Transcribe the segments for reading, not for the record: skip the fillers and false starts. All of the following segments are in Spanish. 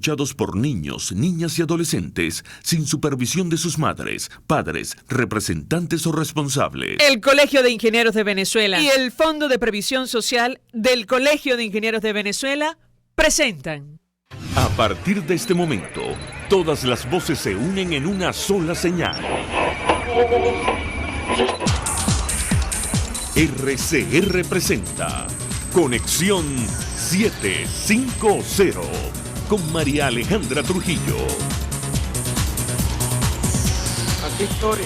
escuchados por niños, niñas y adolescentes sin supervisión de sus madres, padres, representantes o responsables. El Colegio de Ingenieros de Venezuela y el Fondo de Previsión Social del Colegio de Ingenieros de Venezuela presentan. A partir de este momento, todas las voces se unen en una sola señal. RCR presenta Conexión 750 con María Alejandra Trujillo. Aquí estoy.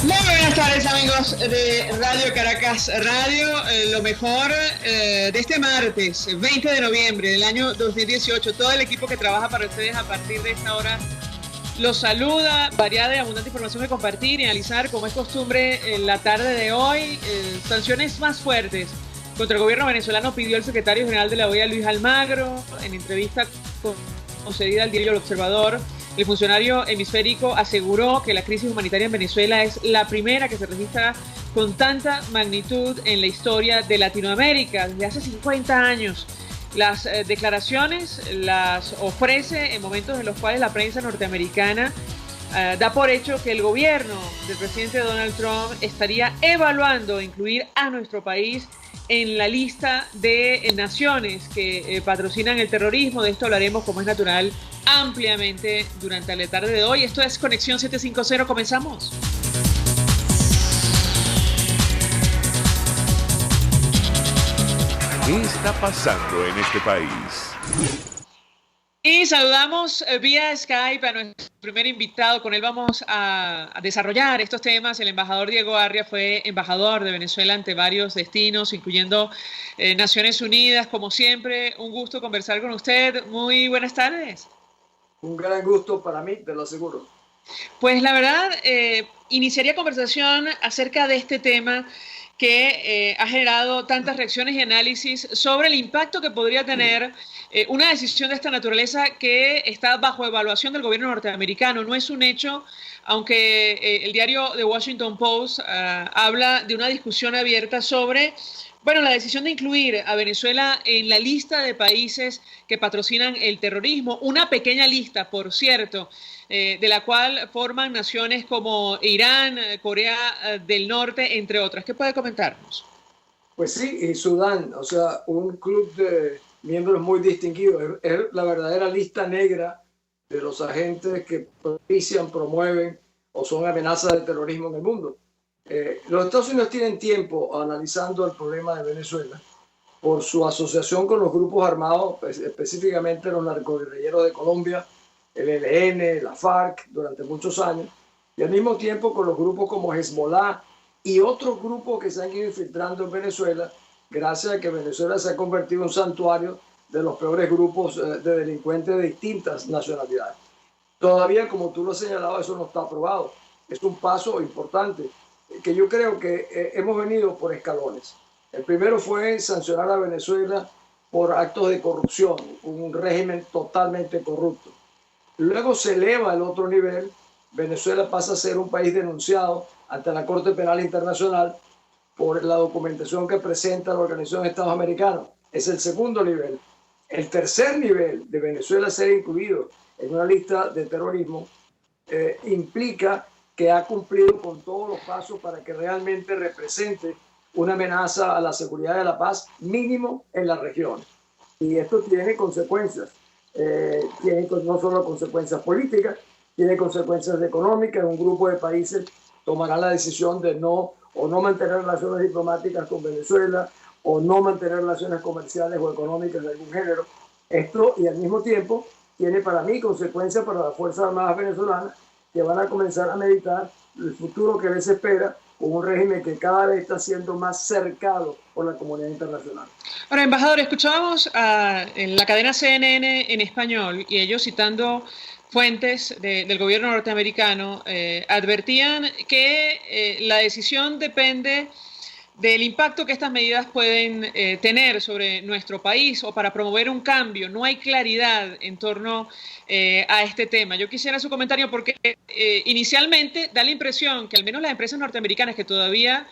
Muy buenas tardes, amigos de Radio Caracas Radio, lo mejor de este martes 20 de noviembre del año 2018. Todo el equipo que trabaja para ustedes a partir de esta hora los saluda. Variada y abundante información que compartir y analizar, como es costumbre en la tarde de hoy. Sanciones más fuertes contra el gobierno venezolano pidió el secretario general de la OEA, Luis Almagro, en entrevista concedida al diario El Observador. El funcionario hemisférico aseguró que la crisis humanitaria en Venezuela es la primera que se registra con tanta magnitud en la historia de Latinoamérica desde hace 50 años. Las declaraciones las ofrece en momentos en los cuales la prensa norteamericana da por hecho que el gobierno del presidente Donald Trump estaría evaluando incluir a nuestro país en la lista de naciones que patrocinan el terrorismo. De esto hablaremos, como es natural, ampliamente durante la tarde de hoy. Esto es Conexión 750. Comenzamos. ¿Qué está pasando en este país? Y saludamos vía Skype a nuestro primer invitado. Con él vamos a desarrollar estos temas. El embajador Diego Arria fue embajador de Venezuela ante varios destinos, incluyendo Naciones Unidas. Como siempre, un gusto conversar con usted. Muy buenas tardes. Un gran gusto para mí, te lo aseguro. Pues la verdad, iniciaría conversación acerca de este tema que ha generado tantas reacciones y análisis sobre el impacto que podría tener una decisión de esta naturaleza que está bajo evaluación del gobierno norteamericano. No es un hecho, aunque el diario The Washington Post habla de una discusión abierta sobre la decisión de incluir a Venezuela en la lista de países que patrocinan el terrorismo. Una pequeña lista, por cierto, de la cual forman naciones como Irán, Corea del Norte, entre otras. ¿Qué puede comentarnos? Pues sí, y Sudán, o sea, un club de miembros muy distinguidos. Es la verdadera lista negra de los agentes que propician, promueven o son amenazas de terrorismo en el mundo. Los Estados Unidos tienen tiempo analizando el problema de Venezuela por su asociación con los grupos armados, específicamente los narcoguerrilleros de Colombia, el ELN, la FARC, durante muchos años, y al mismo tiempo con los grupos como Hezbollah y otros grupos que se han ido infiltrando en Venezuela, gracias a que Venezuela se ha convertido en un santuario de los peores grupos de delincuentes de distintas nacionalidades. Todavía, como tú lo has señalado, eso no está aprobado. Es un paso importante que yo creo que hemos venido por escalones. El primero fue sancionar a Venezuela por actos de corrupción, un régimen totalmente corrupto. Luego se eleva al otro nivel. Venezuela pasa a ser un país denunciado ante la Corte Penal Internacional por la documentación que presenta la Organización de Estados Americanos. Es el segundo nivel. El tercer nivel de Venezuela ser incluido en una lista de terrorismo implica que ha cumplido con todos los pasos para que realmente represente una amenaza a la seguridad y a la paz mínimo en la región. Y esto tiene consecuencias. Tiene no solo consecuencias políticas, tiene consecuencias económicas. Un grupo de países tomará la decisión de no mantener relaciones diplomáticas con Venezuela o no mantener relaciones comerciales o económicas de algún género. Esto, y al mismo tiempo, tiene para mí consecuencias para las Fuerzas Armadas venezolanas, que van a comenzar a meditar el futuro que les espera con un régimen que cada vez está siendo más cercado por la comunidad internacional. Ahora, embajador, escuchábamos en la cadena CNN en español, y ellos citando fuentes del gobierno norteamericano, advertían que la decisión depende del impacto que estas medidas pueden tener sobre nuestro país o para promover un cambio. No hay claridad en torno a este tema. Yo quisiera su comentario porque inicialmente da la impresión que al menos las empresas norteamericanas que todavía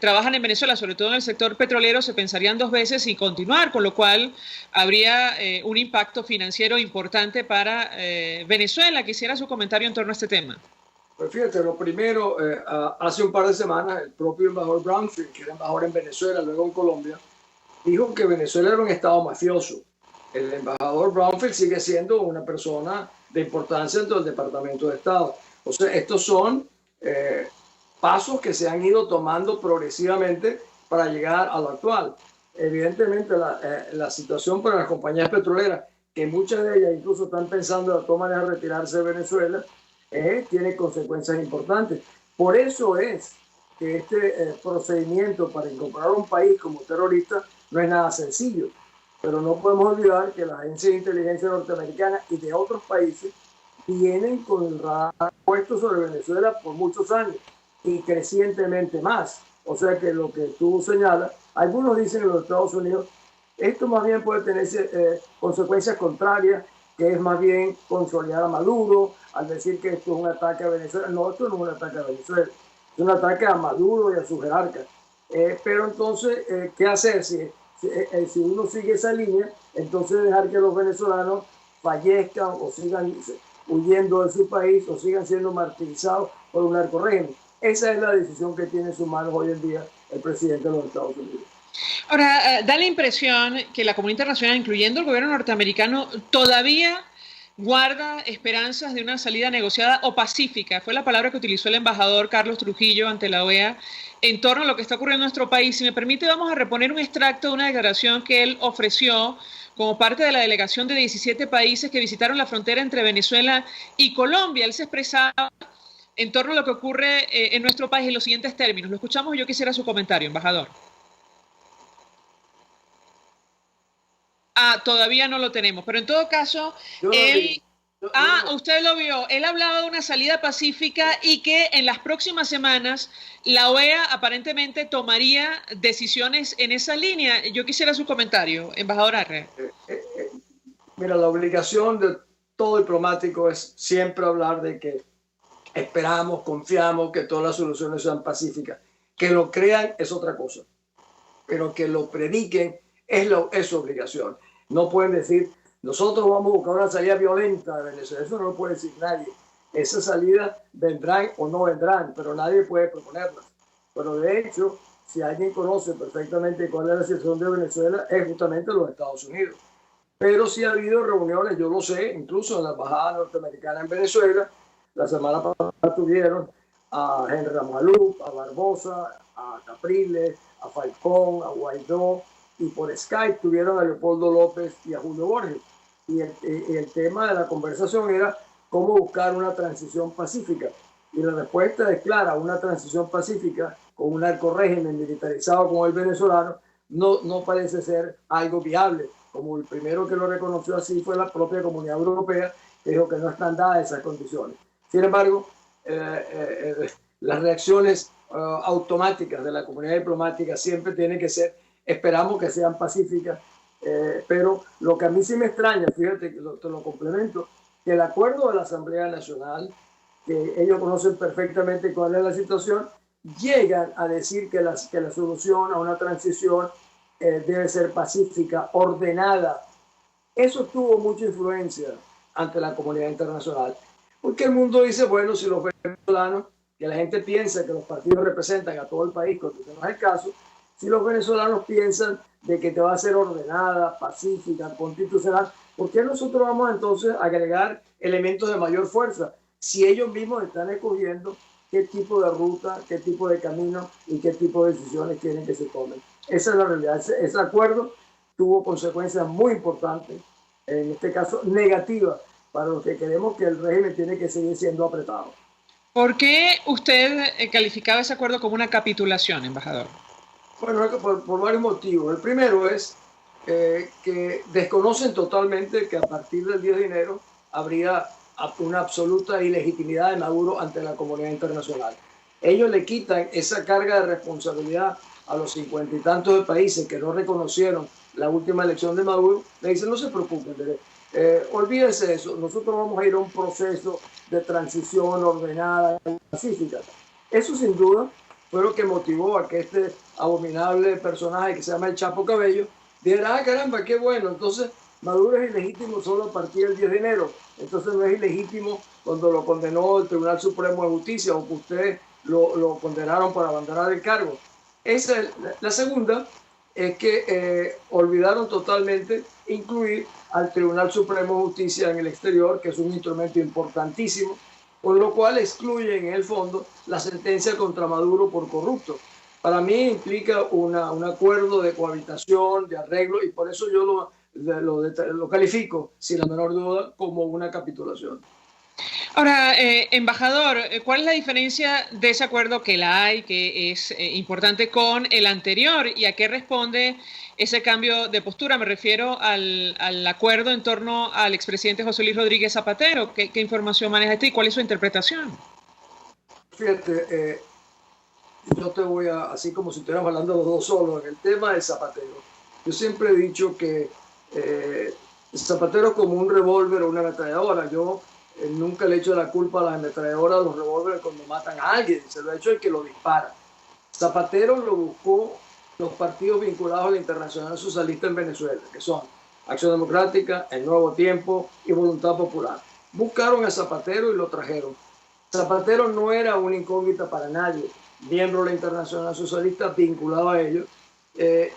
trabajan en Venezuela, sobre todo en el sector petrolero, se pensarían dos veces y continuar, con lo cual habría un impacto financiero importante para Venezuela. Quisiera su comentario en torno a este tema. Pues fíjate, lo primero, hace un par de semanas el propio embajador Brownfield, que era embajador en Venezuela, luego en Colombia, dijo que Venezuela era un estado mafioso. El embajador Brownfield sigue siendo una persona de importancia dentro del Departamento de Estado. O sea, estos son pasos que se han ido tomando progresivamente para llegar a lo actual. Evidentemente, la situación para las compañías petroleras, que muchas de ellas incluso están pensando de todas maneras retirarse de Venezuela, tiene consecuencias importantes. Por eso es que este procedimiento para incorporar a un país como terrorista no es nada sencillo. Pero no podemos olvidar que las agencias de inteligencia norteamericanas y de otros países vienen con el radar puesto sobre Venezuela por muchos años y crecientemente más. O sea que lo que tú señalas, algunos dicen en los Estados Unidos, esto más bien puede tener consecuencias contrarias, que es más bien consolidar a Maduro al decir que esto es un ataque a Venezuela. No, esto no es un ataque a Venezuela, es un ataque a Maduro y a sus jerarcas. Pero entonces, ¿qué hacer? Si uno sigue esa línea, entonces dejar que los venezolanos fallezcan o sigan huyendo de su país o sigan siendo martirizados por un narcorrégimen. Esa es la decisión que tiene en sus manos hoy en día el presidente de los Estados Unidos. Ahora, da la impresión que la comunidad internacional, incluyendo el gobierno norteamericano, todavía guarda esperanzas de una salida negociada o pacífica. Fue la palabra que utilizó el embajador Carlos Trujillo ante la OEA en torno a lo que está ocurriendo en nuestro país. Si me permite, vamos a reponer un extracto de una declaración que él ofreció como parte de la delegación de 17 países que visitaron la frontera entre Venezuela y Colombia. Él se expresaba en torno a lo que ocurre en nuestro país en los siguientes términos. Lo escuchamos y yo quisiera su comentario, embajador. Todavía no lo tenemos, pero en todo caso, usted lo vio. Él hablaba de una salida pacífica y que en las próximas semanas la OEA aparentemente tomaría decisiones en esa línea. Yo quisiera su comentario, embajador Arre. Mira, la obligación de todo diplomático es siempre hablar de que esperamos, confiamos que todas las soluciones sean pacíficas. Que lo crean es otra cosa, pero que lo prediquen es su obligación. No pueden decir, nosotros vamos a buscar una salida violenta de Venezuela. Eso no lo puede decir nadie. Esas salidas vendrán o no vendrán, pero nadie puede proponerlas. Pero de hecho, si alguien conoce perfectamente cuál es la situación de Venezuela, es justamente los Estados Unidos. Pero sí ha habido reuniones, yo lo sé, incluso en la embajada norteamericana en Venezuela. La semana pasada tuvieron a Henry Ramalup, a Barbosa, a Capriles, a Falcón, a Guaidó, y por Skype tuvieron a Leopoldo López y a Julio Borges. Y el tema de la conversación era cómo buscar una transición pacífica. Y la respuesta es clara: una transición pacífica con un narcorrégimen militarizado como el venezolano no parece ser algo viable. Como el primero que lo reconoció así fue la propia Comunidad Europea, que dijo que no están dadas esas condiciones. Sin embargo, las reacciones automáticas de la comunidad diplomática siempre tienen que ser: esperamos que sean pacíficas, pero lo que a mí sí me extraña, fíjate que te lo complemento, que el acuerdo de la Asamblea Nacional, que ellos conocen perfectamente cuál es la situación, llegan a decir que la solución a una transición debe ser pacífica, ordenada. Eso tuvo mucha influencia ante la comunidad internacional, porque el mundo dice, bueno, si los venezolanos, que la gente piensa que los partidos representan a todo el país, cuando no es el caso, si los venezolanos piensan de que te va a ser ordenada, pacífica, constitucional, ¿por qué nosotros vamos entonces a agregar elementos de mayor fuerza si ellos mismos están escogiendo qué tipo de ruta, qué tipo de camino y qué tipo de decisiones quieren que se tomen? Esa es la realidad. Ese acuerdo tuvo consecuencias muy importantes, en este caso negativas, para los que queremos que el régimen tiene que seguir siendo apretado. ¿Por qué usted calificaba ese acuerdo como una capitulación, embajador? Bueno, por varios motivos. El primero es que desconocen totalmente que a partir del 10 de enero habría una absoluta ilegitimidad de Maduro ante la comunidad internacional. Ellos le quitan esa carga de responsabilidad a los 50 y tantos de países que no reconocieron la última elección de Maduro. Le dicen, no se preocupen, olvídense de eso, nosotros vamos a ir a un proceso de transición ordenada y pacífica. Eso sin duda fue lo que motivó a que este abominable personaje que se llama el Chapo Cabello dijera, ah, caramba, qué bueno, entonces Maduro es ilegítimo solo a partir del 10 de enero, entonces no es ilegítimo cuando lo condenó el Tribunal Supremo de Justicia o que ustedes lo condenaron por abandonar el cargo. Esa es la segunda, es que olvidaron totalmente incluir al Tribunal Supremo de Justicia en el exterior, que es un instrumento importantísimo, con lo cual excluyen en el fondo la sentencia contra Maduro por corrupto. Para mí implica un acuerdo de cohabitación, de arreglo, y por eso yo lo califico, sin la menor duda, como una capitulación. Ahora, embajador, ¿cuál es la diferencia de ese acuerdo que la hay, que es importante, con el anterior? ¿Y a qué responde ese cambio de postura? Me refiero al acuerdo en torno al expresidente José Luis Rodríguez Zapatero. ¿Qué información maneja este y cuál es su interpretación? Fíjate, yo te voy a, así como si estuviéramos hablando los dos solos, en el tema de Zapatero. Yo siempre he dicho que Zapatero es como un revólver o una ametralladora. Yo nunca le echo la culpa a las ametralladoras, a los revólveres cuando matan a alguien. Se lo ha hecho el que lo dispara. Zapatero lo buscó los partidos vinculados a la Internacional Socialista en Venezuela, que son Acción Democrática, El Nuevo Tiempo y Voluntad Popular. Buscaron a Zapatero y lo trajeron. Zapatero no era una incógnita para nadie, miembro de la Internacional Socialista vinculado a ellos,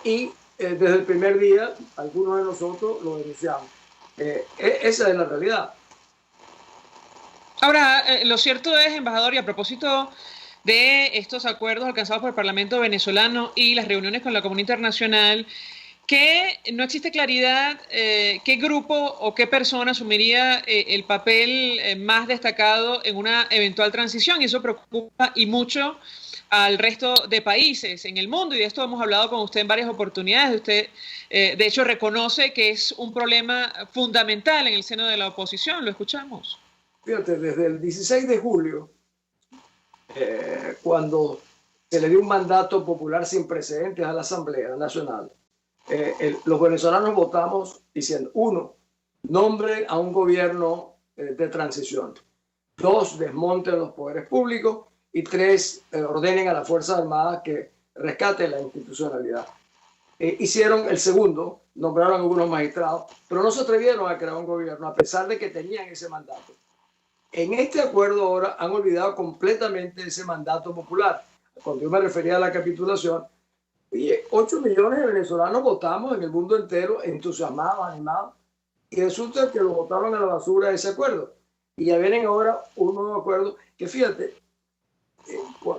y desde el primer día algunos de nosotros lo denunciamos. Esa es la realidad. Ahora, lo cierto es, embajador, y a propósito de estos acuerdos alcanzados por el Parlamento venezolano y las reuniones con la comunidad internacional, que no existe claridad qué grupo o qué persona asumiría el papel más destacado en una eventual transición, y eso preocupa y mucho al resto de países en el mundo, y de esto hemos hablado con usted en varias oportunidades. Usted, de hecho, reconoce que es un problema fundamental en el seno de la oposición. Lo escuchamos. Fíjate, desde el 16 de julio, cuando se le dio un mandato popular sin precedentes a la Asamblea Nacional, los venezolanos votamos diciendo, 1, nombren a un gobierno de transición, 2, desmonten los poderes públicos, y 3, ordenen a las Fuerzas Armadas que rescaten la institucionalidad. Hicieron el segundo, nombraron a algunos magistrados, pero no se atrevieron a crear un gobierno a pesar de que tenían ese mandato. En este acuerdo ahora han olvidado completamente ese mandato popular. Cuando yo me refería a la capitulación, 8 millones de venezolanos votamos en el mundo entero, entusiasmados, animados, y resulta que lo votaron a la basura ese acuerdo. Y ya vienen ahora un nuevo acuerdo que, fíjate,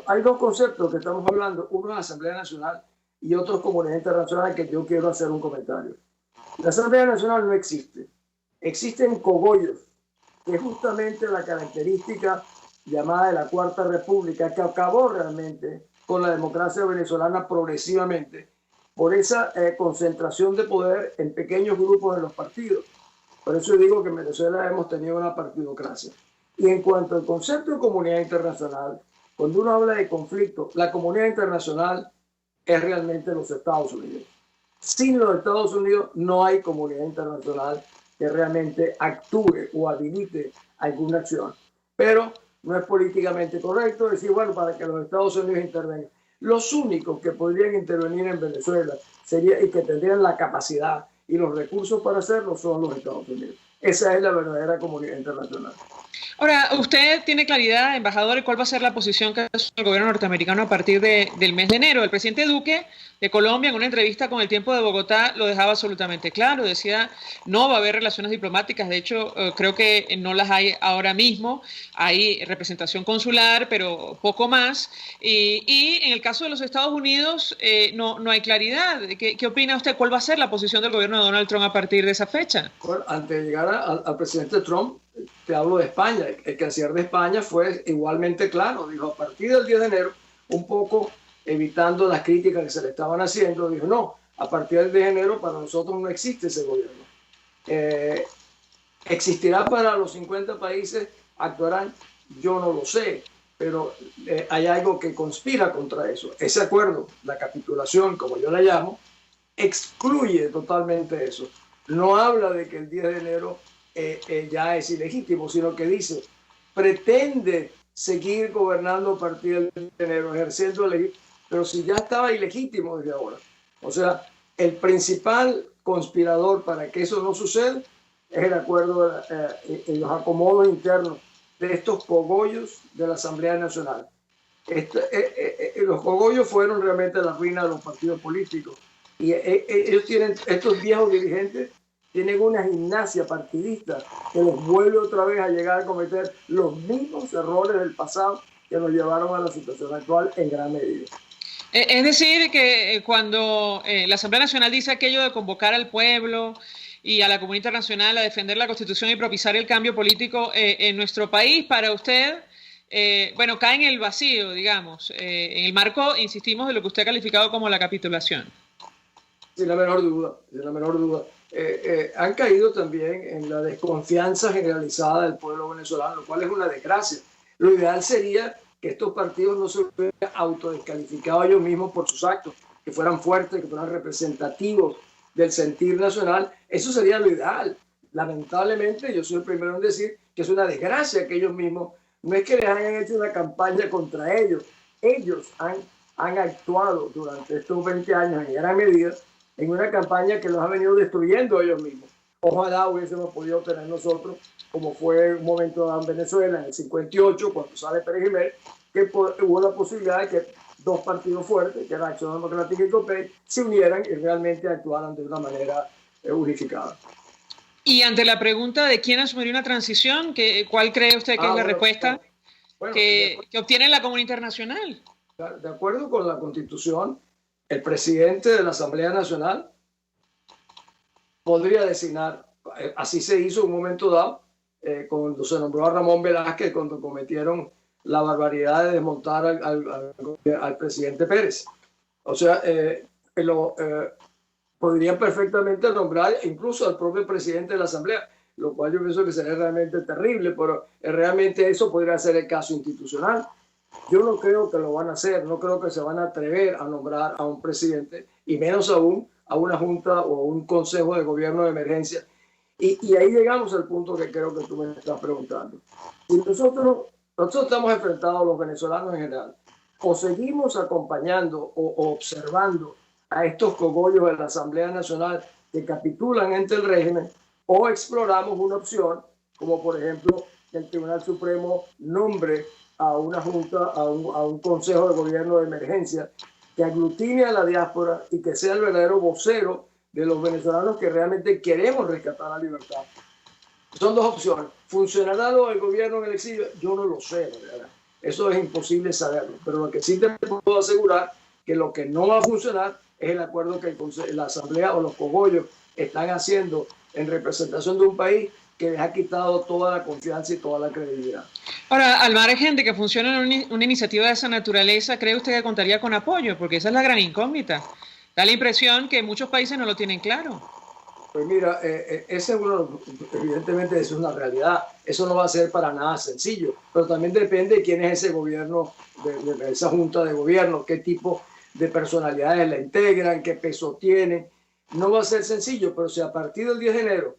hay dos conceptos que estamos hablando, uno es la Asamblea Nacional y otro es Comunidad Internacional, que yo quiero hacer un comentario. La Asamblea Nacional no existe. Existen cogollos, que es justamente la característica llamada de la Cuarta República, que acabó realmente con la democracia venezolana progresivamente por esa concentración de poder en pequeños grupos de los partidos. Por eso digo que en Venezuela hemos tenido una partidocracia. Y en cuanto al concepto de comunidad internacional, cuando uno habla de conflicto, la comunidad internacional es realmente los Estados Unidos. Sin los Estados Unidos no hay comunidad internacional que realmente actúe o habilite alguna acción. Pero no es políticamente correcto decir, bueno, para que los Estados Unidos intervengan. Los únicos que podrían intervenir en Venezuela y que tendrían la capacidad y los recursos para hacerlo son los Estados Unidos. Esa es la verdadera comunidad internacional. Ahora, ¿usted tiene claridad, embajador, cuál va a ser la posición que hace el gobierno norteamericano a partir del mes de enero? El presidente Duque de Colombia, en una entrevista con El Tiempo de Bogotá, lo dejaba absolutamente claro. Decía, no va a haber relaciones diplomáticas. De hecho, creo que no las hay ahora mismo. Hay representación consular, pero poco más. Y en el caso de los Estados Unidos, no hay claridad. ¿Qué opina usted? ¿Cuál va a ser la posición del gobierno de Donald Trump a partir de esa fecha? Bueno, antes de llegar al presidente Trump, te hablo de España. El canciller de España fue igualmente claro. Dijo, a partir del 10 de enero, un poco evitando las críticas que se le estaban haciendo, dijo, no, a partir del 10 de enero para nosotros no existe ese gobierno. ¿Existirá para los 50 países? ¿Actuarán? Yo no lo sé, pero hay algo que conspira contra eso. Ese acuerdo, la capitulación, como yo la llamo, excluye totalmente eso. No habla de que el 10 de enero ya es ilegítimo, sino que dice, pretende seguir gobernando a partir del enero, ejerciendo pero si ya estaba ilegítimo desde ahora. O sea, el principal conspirador para que eso no suceda es el acuerdo en los acomodos internos de estos cogollos de la Asamblea Nacional. Los cogollos fueron realmente la ruina de los partidos políticos. Y ellos tienen, estos viejos dirigentes tienen una gimnasia partidista que los vuelve otra vez a llegar a cometer los mismos errores del pasado que nos llevaron a la situación actual en gran medida. Es decir, que cuando la Asamblea Nacional dice aquello de convocar al pueblo y a la comunidad internacional a defender la Constitución y propiciar el cambio político en nuestro país, para usted, bueno, cae en el vacío, digamos, en el marco, insistimos, de lo que usted ha calificado como la capitulación. Sin la menor duda, sin la menor duda. Han caído también en la desconfianza generalizada del pueblo venezolano, lo cual es una desgracia. Lo ideal sería que estos partidos no se hubieran autodescalificado ellos mismos por sus actos, que fueran fuertes, que fueran representativos del sentir nacional. Eso sería lo ideal. Lamentablemente, yo soy el primero en decir que es una desgracia que ellos mismos, no es que les hayan hecho una campaña contra ellos, ellos han actuado durante estos 20 años en gran medida en una campaña que los ha venido destruyendo ellos mismos. Ojalá hubiésemos podido tener nosotros, como fue un momento dado en Venezuela en el 58, cuando sale Pérez Jiménez, que hubo la posibilidad de que dos partidos fuertes, que era Acción Democrática y COPEI, se unieran y realmente actuaran de una manera unificada. Y ante la pregunta de quién asumiría una transición, ¿cuál cree usted que es la respuesta que obtiene la comunidad internacional? De acuerdo con la Constitución, el presidente de la Asamblea Nacional podría designar, así se hizo en un momento dado, cuando se nombró a Ramón Velázquez, cuando cometieron la barbaridad de desmontar al presidente Pérez. O sea, podrían perfectamente nombrar incluso al propio presidente de la Asamblea, lo cual yo pienso que sería realmente terrible, pero realmente eso podría ser el caso institucional. Yo no creo que lo van a hacer, no creo que se van a atrever a nombrar a un presidente, y menos aún a una junta o a un consejo de gobierno de emergencia. Y ahí llegamos al punto que creo que tú me estás preguntando. Y nosotros estamos enfrentados, los venezolanos en general, o seguimos acompañando o observando a estos cogollos de la Asamblea Nacional que capitulan ante el régimen, o exploramos una opción, como por ejemplo que el Tribunal Supremo nombre a una junta, a un consejo de gobierno de emergencia que aglutine a la diáspora y que sea el verdadero vocero de los venezolanos que realmente queremos rescatar la libertad. Son dos opciones. ¿Funcionará lo del gobierno en el exilio? Yo no lo sé, ¿verdad? Eso es imposible saberlo, pero lo que sí te puedo asegurar que lo que no va a funcionar es el acuerdo que la Asamblea o los cogollos están haciendo en representación de un país que les ha quitado toda la confianza y toda la credibilidad. Ahora, al margen de que funcione una iniciativa de esa naturaleza, ¿cree usted que contaría con apoyo? Porque esa es la gran incógnita. Da la impresión que muchos países no lo tienen claro. Pues mira, evidentemente eso es una realidad. Eso no va a ser para nada sencillo, pero también depende de quién es ese gobierno, de esa junta de gobierno, qué tipo de personalidades la integran, qué peso tienen. No va a ser sencillo, pero si a partir del 10 de enero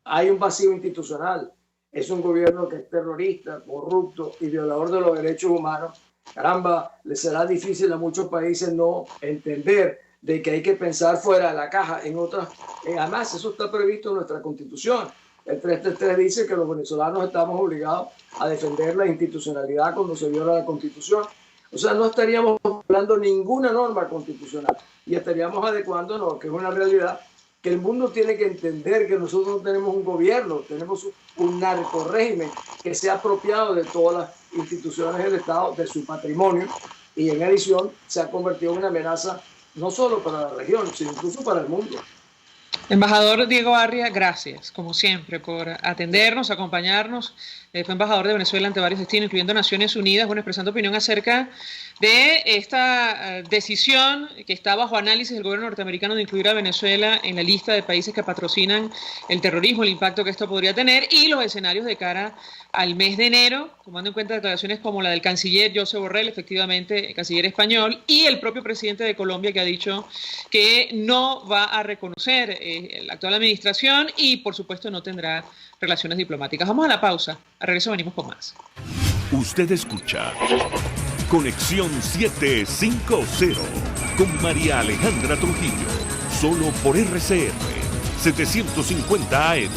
hay un vacío institucional, es un gobierno que es terrorista, corrupto y violador de los derechos humanos, caramba, le será difícil a muchos países no entender de que hay que pensar fuera de la caja. Además, eso está previsto en nuestra Constitución. El 333 dice que los venezolanos estamos obligados a defender la institucionalidad cuando se viola la Constitución. O sea, no estaríamos hablando ninguna norma constitucional y estaríamos adecuándonos, que es una realidad, que el mundo tiene que entender que nosotros no tenemos un gobierno, tenemos un narcorrégimen que se ha apropiado de todas las instituciones del Estado, de su patrimonio, y en adición se ha convertido en una amenaza no solo para la región, sino incluso para el mundo. Embajador Diego Arria, gracias, como siempre, por atendernos, acompañarnos. Fue embajador de Venezuela ante varios destinos, incluyendo Naciones Unidas, bueno, expresando opinión acerca de esta decisión que está bajo análisis del gobierno norteamericano de incluir a Venezuela en la lista de países que patrocinan el terrorismo, el impacto que esto podría tener y los escenarios de cara al mes de enero, tomando en cuenta declaraciones como la del canciller Josep Borrell, efectivamente, el canciller español, y el propio presidente de Colombia, que ha dicho que no va a reconocer la actual administración y, por supuesto, no tendrá relaciones diplomáticas. Vamos a la pausa. A regreso venimos con más. Usted escucha Conexión 750 con María Alejandra Trujillo, solo por RCR 750 AM.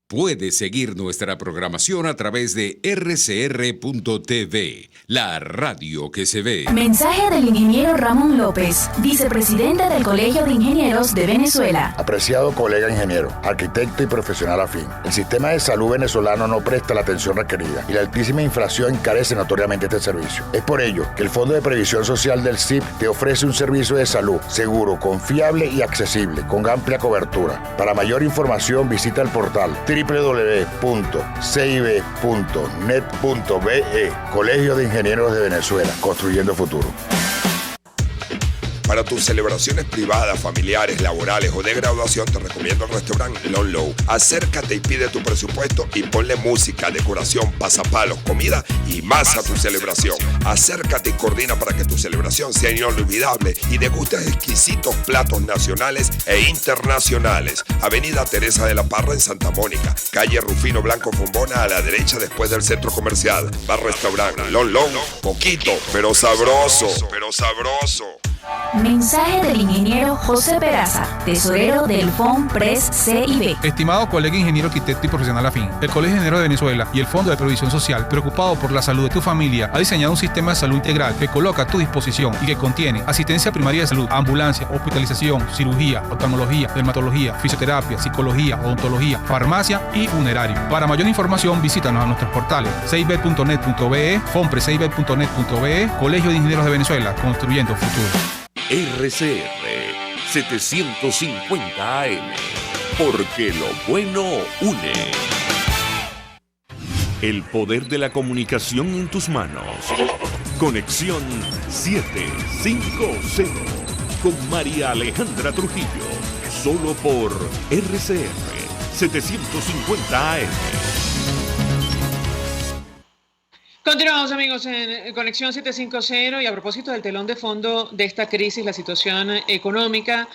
Puede seguir nuestra programación a través de rcr.tv, la radio que se ve. Mensaje del ingeniero Ramón López, vicepresidente del Colegio de Ingenieros de Venezuela. Apreciado colega ingeniero, arquitecto y profesional afín, el sistema de salud venezolano no presta la atención requerida y la altísima inflación encarece notoriamente este servicio. Es por ello que el Fondo de Previsión Social del CIP te ofrece un servicio de salud seguro, confiable y accesible, con amplia cobertura. Para mayor información visita el portal www.cib.net.be. Colegio de Ingenieros de Venezuela, construyendo futuro. Para tus celebraciones privadas, familiares, laborales o de graduación, te recomiendo el restaurante Lon Low. Acércate y pide tu presupuesto y ponle música, decoración, pasapalos, comida y más a tu celebración. Acércate y coordina para que tu celebración sea inolvidable y degustes exquisitos platos nacionales e internacionales. Avenida Teresa de la Parra en Santa Mónica, calle Rufino Blanco Fombona a la derecha después del centro comercial. Bar restaurante Lon Low, poquito pero sabroso, Mensaje del ingeniero José Peraza, tesorero del FONPRES CIB. Estimado colega ingeniero, arquitecto y profesional afín, el Colegio de Ingenieros de Venezuela y el Fondo de Previsión Social, preocupado por la salud de tu familia, ha diseñado un sistema de salud integral que coloca a tu disposición y que contiene asistencia primaria de salud, ambulancia, hospitalización, cirugía, oftalmología, dermatología, fisioterapia, psicología, odontología, farmacia y funerario. Para mayor información, visítanos a nuestros portales cib.net.be, fonprescib.net.be, Colegio de Ingenieros de Venezuela, construyendo futuro. RCR 750 AM, porque lo bueno une. El poder de la comunicación en tus manos. Conexión 750 con María Alejandra Trujillo, solo por RCR 750 AM. Continuamos, amigos, en Conexión 750 y a propósito del telón de fondo de esta crisis, la situación económica,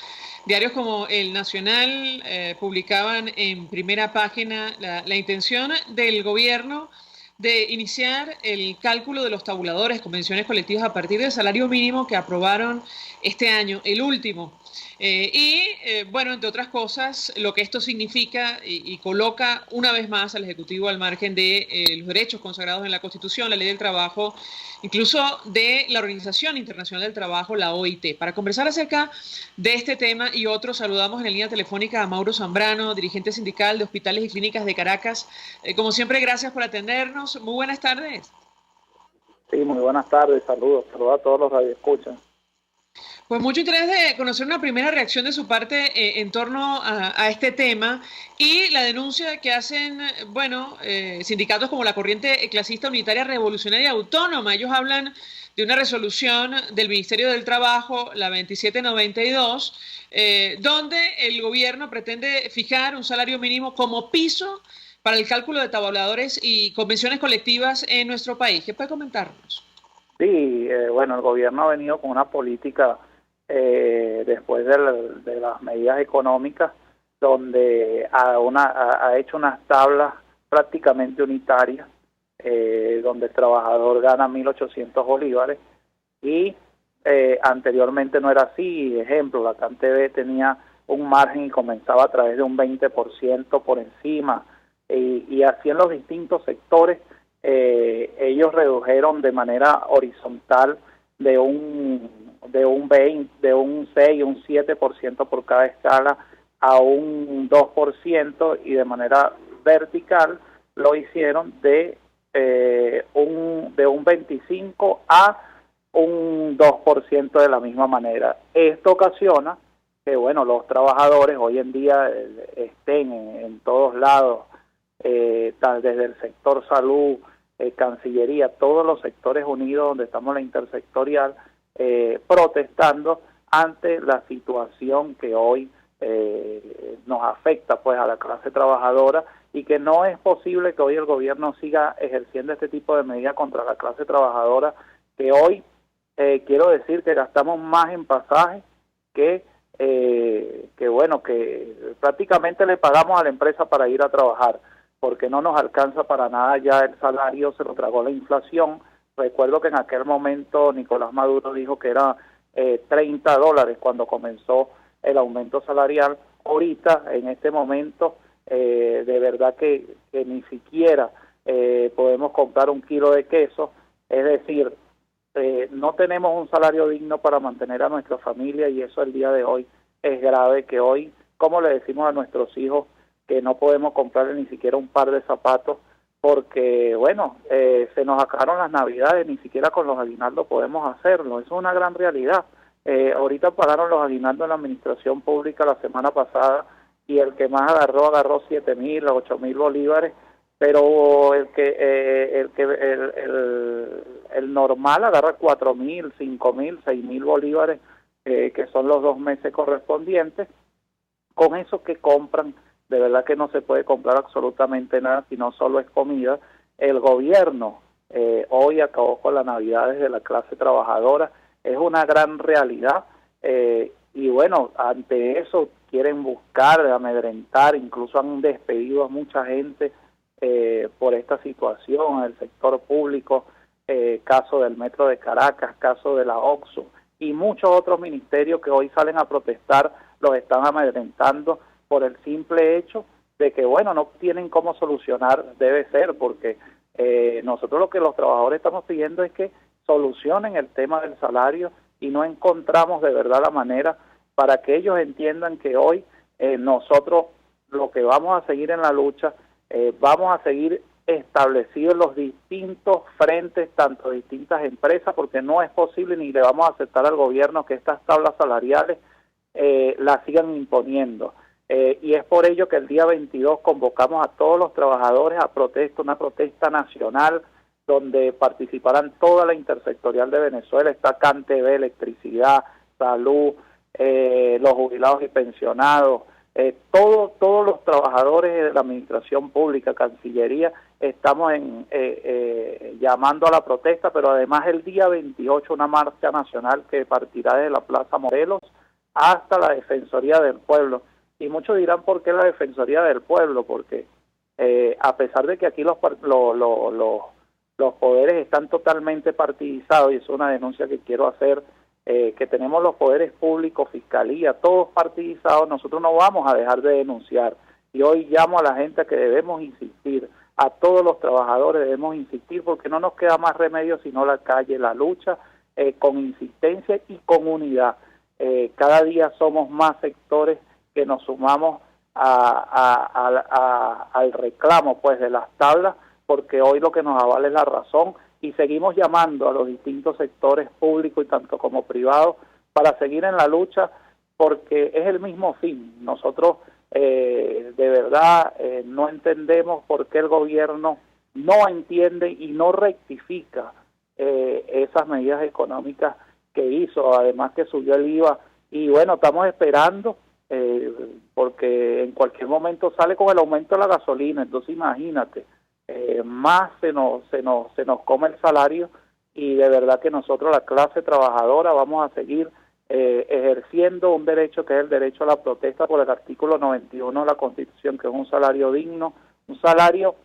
diarios como El Nacional publicaban en primera página la intención del gobierno de iniciar el cálculo de los tabuladores, convenciones colectivas a partir del salario mínimo que aprobaron este año, el último. Bueno, entre otras cosas, lo que esto significa y coloca una vez más al Ejecutivo al margen de los derechos consagrados en la Constitución, la Ley del Trabajo, incluso de la Organización Internacional del Trabajo, la OIT. Para conversar acerca de este tema y otros, saludamos en la línea telefónica a Mauro Zambrano, dirigente sindical de Hospitales y Clínicas de Caracas. Como siempre, gracias por atendernos. Muy buenas tardes. Sí, muy buenas tardes. Saludos a todos los radioescuchas. Pues mucho interés de conocer una primera reacción de su parte en torno a este tema y la denuncia que hacen, sindicatos como la Corriente Clasista Unitaria Revolucionaria Autónoma. Ellos hablan de una resolución del Ministerio del Trabajo, la 2792, donde el gobierno pretende fijar un salario mínimo como piso para el cálculo de tabuladores y convenciones colectivas en nuestro país. ¿Qué puede comentarnos? Sí, el gobierno ha venido con una política después de las medidas económicas, donde ha hecho unas tablas prácticamente unitarias, donde el trabajador gana 1.800 bolívares y anteriormente no era así. Ejemplo, la CanTV tenía un margen y comenzaba a través de un 20% por encima, y así en los distintos sectores. Ellos redujeron de manera horizontal de un 6, un 7% por cada escala a un 2%, y de manera vertical lo hicieron de un 25 a un 2% de la misma manera. Esto ocasiona que los trabajadores hoy en día estén en todos lados, desde el sector salud, Cancillería, todos los sectores unidos donde estamos la intersectorial, protestando ante la situación que hoy nos afecta pues a la clase trabajadora, y que no es posible que hoy el gobierno siga ejerciendo este tipo de medidas contra la clase trabajadora, que hoy quiero decir que gastamos más en pasajes que prácticamente le pagamos a la empresa para ir a trabajar. porque no nos alcanza para nada, ya el salario se lo tragó la inflación. Recuerdo que en aquel momento Nicolás Maduro dijo que era $30 cuando comenzó el aumento salarial. Ahorita, en este momento, de verdad que ni siquiera podemos comprar un kilo de queso, es decir, no tenemos un salario digno para mantener a nuestra familia, y eso el día de hoy es grave. Que hoy, como le decimos a nuestros hijos, que no podemos comprarle ni siquiera un par de zapatos porque, bueno, se nos acabaron las navidades, ni siquiera con los aguinaldos podemos hacerlo. Eso es una gran realidad. Ahorita pagaron los aguinaldos en la administración pública la semana pasada, y el que más agarró 7.000 a 8.000 bolívares, pero el normal agarra 4.000, 5.000, 6.000 bolívares, que son los 2 meses correspondientes. Con eso que compran, de verdad que no se puede comprar absolutamente nada, sino solo es comida. El gobierno hoy acabó con las navidades de la clase trabajadora, es una gran realidad, y bueno, ante eso quieren buscar amedrentar, incluso han despedido a mucha gente por esta situación, el sector público, caso del Metro de Caracas, caso de la OXXO, y muchos otros ministerios que hoy salen a protestar, los están amedrentando por el simple hecho de que, bueno, no tienen cómo solucionar. Debe ser porque nosotros lo que los trabajadores estamos pidiendo es que solucionen el tema del salario, y no encontramos de verdad la manera para que ellos entiendan que hoy nosotros lo que vamos a seguir en la lucha, vamos a seguir establecidos los distintos frentes, tanto distintas empresas, porque no es posible ni le vamos a aceptar al gobierno que estas tablas salariales las sigan imponiendo. Y es por ello que el día 22 convocamos a todos los trabajadores a protesta, una protesta nacional, donde participarán toda la intersectorial de Venezuela. Está CanTV, electricidad, salud, los jubilados y pensionados, todos los trabajadores de la administración pública, Cancillería. Estamos llamando a la protesta, pero además el día 28 una marcha nacional que partirá desde la Plaza Morelos hasta la Defensoría del Pueblo. Y muchos dirán, ¿por qué la Defensoría del Pueblo? Porque a pesar de que aquí los poderes están totalmente partidizados, y es una denuncia que quiero hacer, que tenemos los poderes públicos, fiscalía, todos partidizados, nosotros no vamos a dejar de denunciar. Y hoy llamo a la gente a que debemos insistir, a todos los trabajadores debemos insistir, porque no nos queda más remedio sino la calle, la lucha, con insistencia y con unidad. Cada día somos más sectores que nos sumamos al reclamo, pues, de las tablas, porque hoy lo que nos avala es la razón, y seguimos llamando a los distintos sectores públicos y tanto como privados para seguir en la lucha, porque es el mismo fin. Nosotros de verdad no entendemos por qué el gobierno no entiende y no rectifica esas medidas económicas que hizo, además que subió el IVA, y bueno, estamos esperando porque en cualquier momento sale con el aumento de la gasolina. Entonces imagínate, más se nos come el salario, y de verdad que nosotros, la clase trabajadora, vamos a seguir ejerciendo un derecho que es el derecho a la protesta por el artículo 91 de la Constitución, que es un salario digno, un salario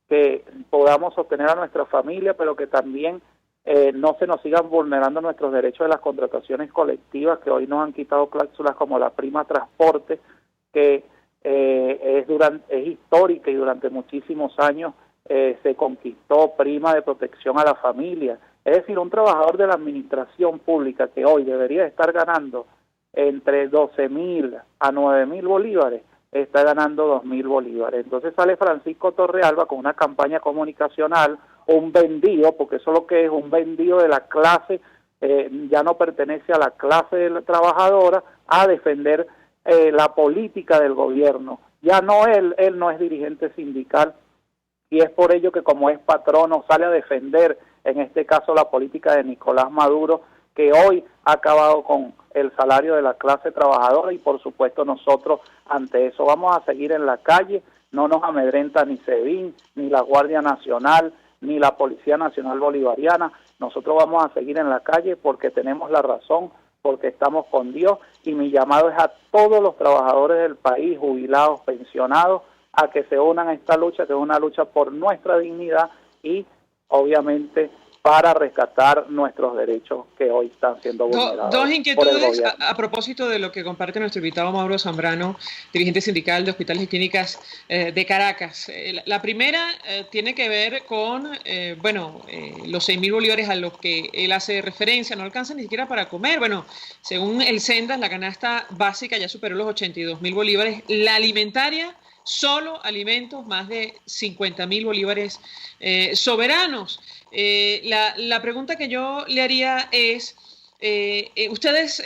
que podamos sostener a nuestra familia, pero que también no se nos sigan vulnerando nuestros derechos de las contrataciones colectivas, que hoy nos han quitado cláusulas como la prima transporte, que es histórica, y durante muchísimos años se conquistó prima de protección a la familia. Es decir, un trabajador de la administración pública que hoy debería estar ganando entre 12.000 a 9.000 bolívares, está ganando 2.000 bolívares. Entonces sale Francisco Torrealba con una campaña comunicacional, un vendido, porque eso es lo que es, un vendido de la clase, ya no pertenece a la clase trabajadora, a defender la política del gobierno. Ya no él no es dirigente sindical, y es por ello que, como es patrono, sale a defender, en este caso, la política de Nicolás Maduro, que hoy ha acabado con el salario de la clase trabajadora, y por supuesto nosotros ante eso vamos a seguir en la calle. No nos amedrenta ni SEBIN, ni la Guardia Nacional, ni la Policía Nacional Bolivariana. Nosotros vamos a seguir en la calle porque tenemos la razón, porque estamos con Dios, y mi llamado es a todos los trabajadores del país, jubilados, pensionados, a que se unan a esta lucha, que es una lucha por nuestra dignidad y obviamente para rescatar nuestros derechos que hoy están siendo vulnerados. Dos por el inquietudes gobierno. a propósito de lo que comparte nuestro invitado Mauro Zambrano, dirigente sindical de Hospitales y Clínicas de Caracas. La primera tiene que ver con los 6.000 bolívares a los que él hace referencia. No alcanza ni siquiera para comer. Bueno, según el Sendas, la canasta básica ya superó los 82.000 bolívares. La alimentaria, solo alimentos, más de 50.000 bolívares soberanos. La pregunta que yo le haría es, ustedes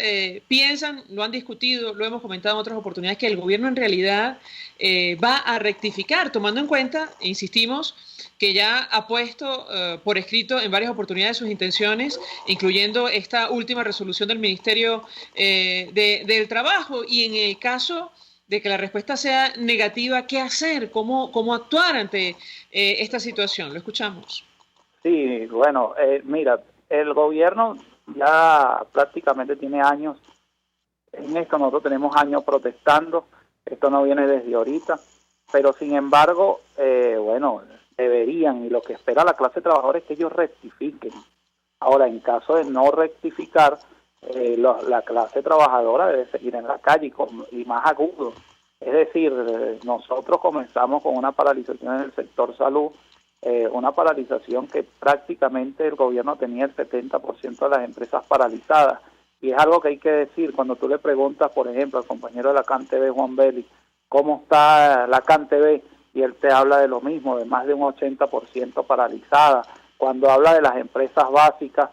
piensan, lo han discutido, lo hemos comentado en otras oportunidades, que el gobierno en realidad va a rectificar, tomando en cuenta, insistimos, que ya ha puesto por escrito en varias oportunidades sus intenciones, incluyendo esta última resolución del Ministerio del Trabajo, y en el caso de que la respuesta sea negativa, ¿qué hacer? ¿Cómo actuar ante esta situación? Lo escuchamos. Sí, bueno, mira, el gobierno ya prácticamente tiene años en esto. Nosotros tenemos años protestando, esto no viene desde ahorita, pero sin embargo, deberían, y lo que espera la clase trabajadora es que ellos rectifiquen. Ahora, en caso de no rectificar, la clase trabajadora debe seguir en la calle y más agudo. Es decir, nosotros comenzamos con una paralización en el sector salud, una paralización que prácticamente el gobierno tenía el 70% de las empresas paralizadas. Y es algo que hay que decir, cuando tú le preguntas, por ejemplo, al compañero de la CanTV, Juan Belli, cómo está la CanTV, y él te habla de lo mismo, de más de un 80% paralizada. Cuando habla de las empresas básicas,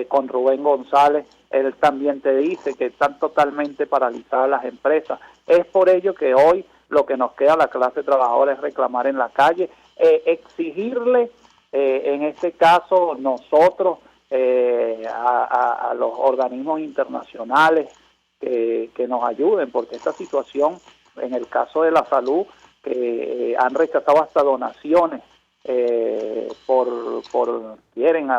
con Rubén González, él también te dice que están totalmente paralizadas las empresas. Es por ello que hoy lo que nos queda a la clase trabajadora es reclamar en la calle, exigirle, en este caso nosotros, a los organismos internacionales que nos ayuden, porque esta situación, en el caso de la salud, que han rechazado hasta donaciones,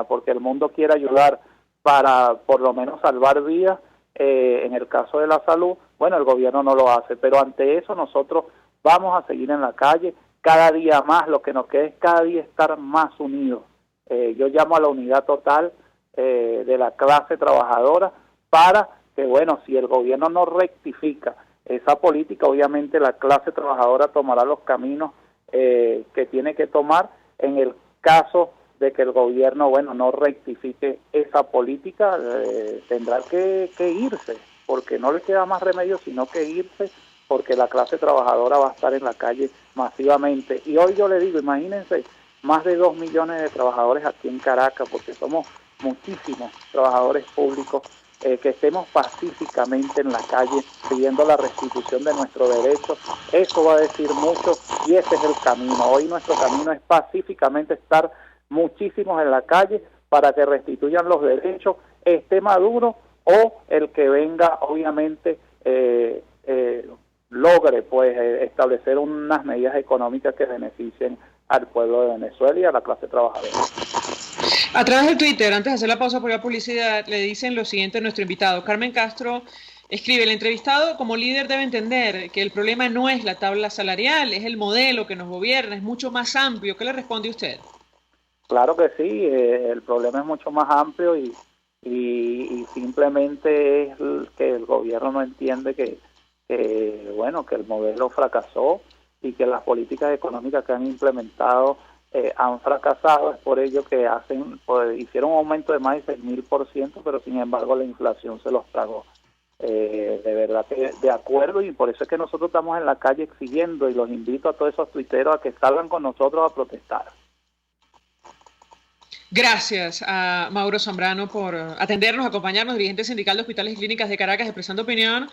porque el mundo quiere ayudar para por lo menos salvar vidas. En el caso de la salud, bueno, el gobierno no lo hace, pero ante eso nosotros vamos a seguir en la calle cada día más. Lo que nos queda es cada día estar más unidos. Yo llamo a la unidad total de la clase trabajadora para que, bueno, si el gobierno no rectifica esa política, obviamente la clase trabajadora tomará los caminos que tiene que tomar. En el caso de que el gobierno, bueno, no rectifique esa política, tendrá que irse, porque no le queda más remedio sino que irse, porque la clase trabajadora va a estar en la calle masivamente. Y hoy yo le digo, imagínense, más de 2 millones de trabajadores aquí en Caracas, porque somos muchísimos trabajadores públicos, que estemos pacíficamente en la calle pidiendo la restitución de nuestros derechos. Eso va a decir mucho y ese es el camino. Hoy nuestro camino es pacíficamente estar muchísimos en la calle para que restituyan los derechos, esté Maduro o el que venga, obviamente, logre pues establecer unas medidas económicas que beneficien al pueblo de Venezuela y a la clase trabajadora. A través de Twitter, antes de hacer la pausa por la publicidad, le dicen lo siguiente a nuestro invitado. Carmen Castro escribe: el entrevistado como líder debe entender que el problema no es la tabla salarial, es el modelo que nos gobierna, es mucho más amplio. ¿Qué le responde usted? Claro que sí, el problema es mucho más amplio y simplemente es que el gobierno no entiende que el modelo fracasó y que las políticas económicas que han implementado han fracasado. Es por ello que hicieron un aumento de más de 6.000%, pero sin embargo la inflación se los tragó. De verdad que de acuerdo, y por eso es que nosotros estamos en la calle exigiendo, y los invito a todos esos tuiteros a que salgan con nosotros a protestar. Gracias a Mauro Zambrano por atendernos, acompañarnos, dirigente sindical de Hospitales y Clínicas de Caracas, expresando opinión